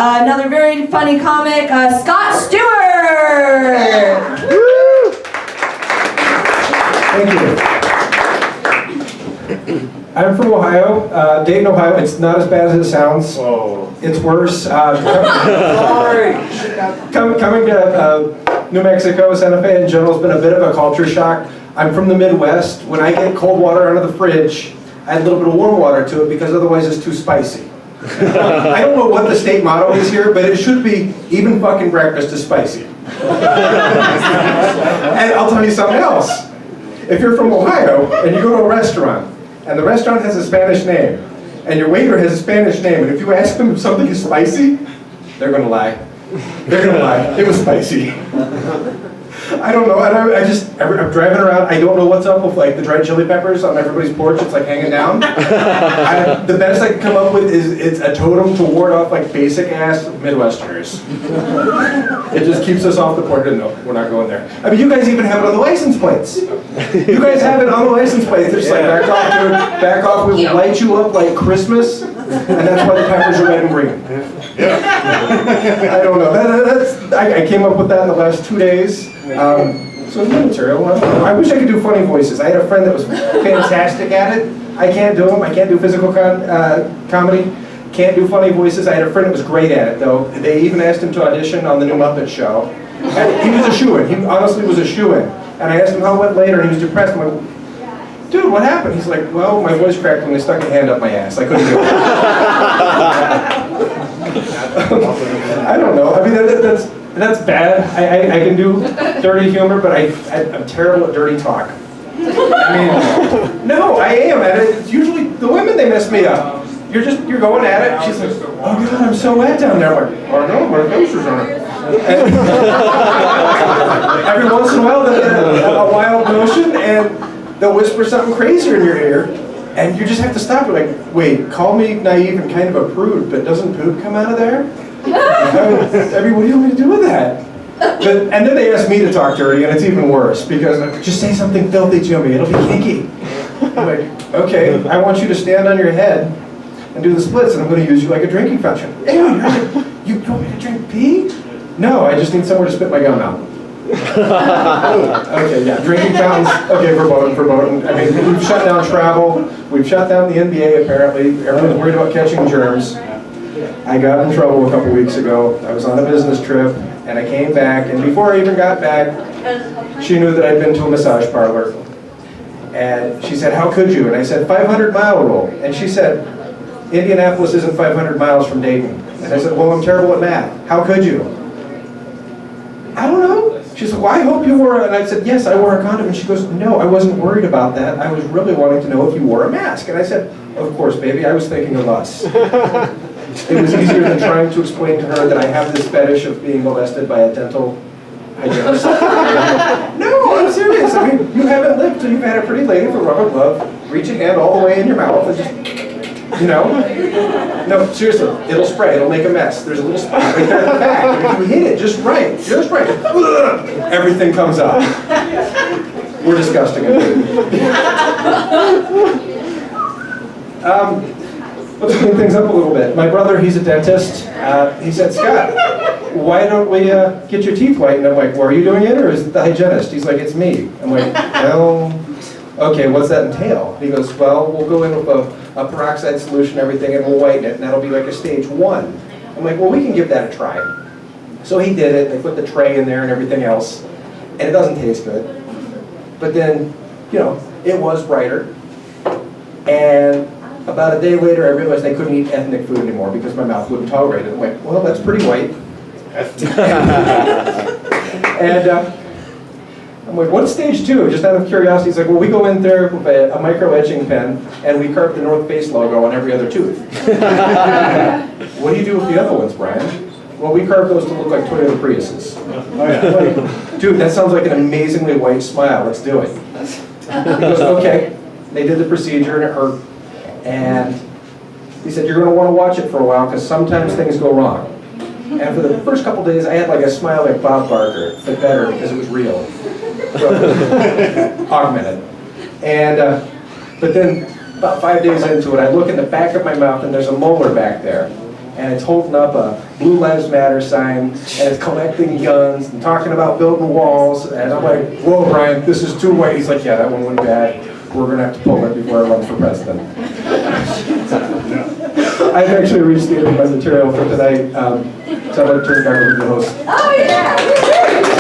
Another very funny comic, Scott Stewart! Thank you. I'm from Ohio, Dayton, Ohio. It's not as bad as it sounds. Whoa. It's worse. Sorry. Coming to New Mexico, Santa Fe in general has been a bit of a culture shock. I'm from the Midwest. When I get cold water out of the fridge, I add a little bit of warm water to it because otherwise it's too spicy. I don't know what the state motto is here, but it should be, even fucking breakfast is spicy. And I'll tell you something else. If you're from Ohio and you go to a restaurant, and the restaurant has a Spanish name, and your waiter has a Spanish name, and if you ask them if something is spicy, they're gonna lie. They're gonna lie. It was spicy. I don't know. I'm driving around. I don't know what's up with like the dried chili peppers on everybody's porch. It's like hanging down. The best I can come up with is it's a totem to ward off like basic ass Midwesterners. It just keeps us off the porch. No, we're not going there. I mean, you guys even have it on the license plates. You guys have it on the license plates. They're just like, back off, dude. Back off. We will light you up like Christmas, and that's why the peppers are red and green. I don't know. I came up with that in the last 2 days. So new material. I wish I could do funny voices. I had a friend that was fantastic at it. I can't do them. I can't do physical comedy. Can't do funny voices. I had a friend that was great at it, though. They even asked him to audition on the new Muppet Show. And he was a shoo-in. He honestly was a shoo-in. And I asked him how it went later, and he was depressed. I'm like, dude, what happened? He's like, well, my voice cracked when they stuck a hand up my ass. I couldn't do it. I don't know. I mean, that's bad. I can do dirty humor, but I'm terrible at dirty talk. I mean, no, I am. And it's usually the women, they mess me up. You're going at it. She's like, oh God, I'm so wet down there. I'm like, oh no, my posters on it. Every once in a while, they'll get a wild notion, and they'll whisper something crazier in your ear, and you just have to stop it. Like, wait, call me naive and kind of a prude, but doesn't poop come out of there? I mean, what do you want me to do with that? And then they ask me to talk dirty, and it's even worse, because just say something filthy to me, it'll be kinky. I'm like, okay, I want you to stand on your head and do the splits, and I'm going to use you like a drinking fountain. Ew, you want me to drink pee? No, I just need somewhere to spit my gum out. Okay, yeah, drinking fountains. Okay, verboten. I mean, we've shut down travel. We've shut down the NBA, apparently. Everyone's worried about catching germs. I got in trouble a couple weeks ago. I was on a business trip, and I came back, and before I even got back, she knew that I'd been to a massage parlor. And she said, how could you? And I said, 500-mile rule. And she said, Indianapolis isn't 500 miles from Dayton. And I said, well, I'm terrible at math. How could you? I don't know. She said, well, I hope you wore, and I said, yes, I wore a condom. And she goes, no, I wasn't worried about that. I was really wanting to know if you wore a mask. And I said, of course, baby, I was thinking of us. It was easier than trying to explain to her that I have this fetish of being molested by a dental hygienist. No, I'm serious. I mean, you haven't lived till you've had a pretty lady with a rubber glove reach a hand all the way in your mouth and just, you know? No, seriously, it'll spray. It'll make a mess. There's a little spot right there at the back. And if you hit it just right, everything comes out. We're disgusting. Let's clean things up a little bit. My brother, he's a dentist. He said, Scott, why don't we get your teeth whitened? I'm like, well, are you doing it, or is it the hygienist? He's like, it's me. I'm like, well, okay, what's that entail? He goes, well, we'll go in with a peroxide solution and everything, and we'll whiten it, and that'll be like a stage 1. I'm like, well, we can give that a try. So he did it. They put the tray in there and everything else, and it doesn't taste good. But then, you know, it was brighter, and about a day later, I realized I couldn't eat ethnic food anymore because my mouth wouldn't tolerate it. I'm like, well, that's pretty white. And I'm like, what's stage 2? Just out of curiosity, he's like, well, we go in there with a micro etching pen, and we carve the North Face logo on every other tooth. What do you do with the other ones, Brian? Well, we carve those to look like Toyota Priuses. Oh, yeah. Like, dude, that sounds like an amazingly white smile. Let's do it. He goes, okay. They did the procedure, and it hurt. And he said, you're going to want to watch it for a while because sometimes things go wrong. And for the first couple days, I had like a smile like Bob Barker, but better because it was real. So, augmented. And, but then about 5 days into it, I look in the back of my mouth and there's a molar back there. and it's holding up a Blue Lives Matter sign, and it's collecting guns and talking about building walls, and I'm like, whoa, Brian, this is too white. He's like, yeah, that one went bad. We're going to have to pull it before I run for president. I've actually restated my material for tonight, so I'd like to turn it back over to the host. Oh, yeah.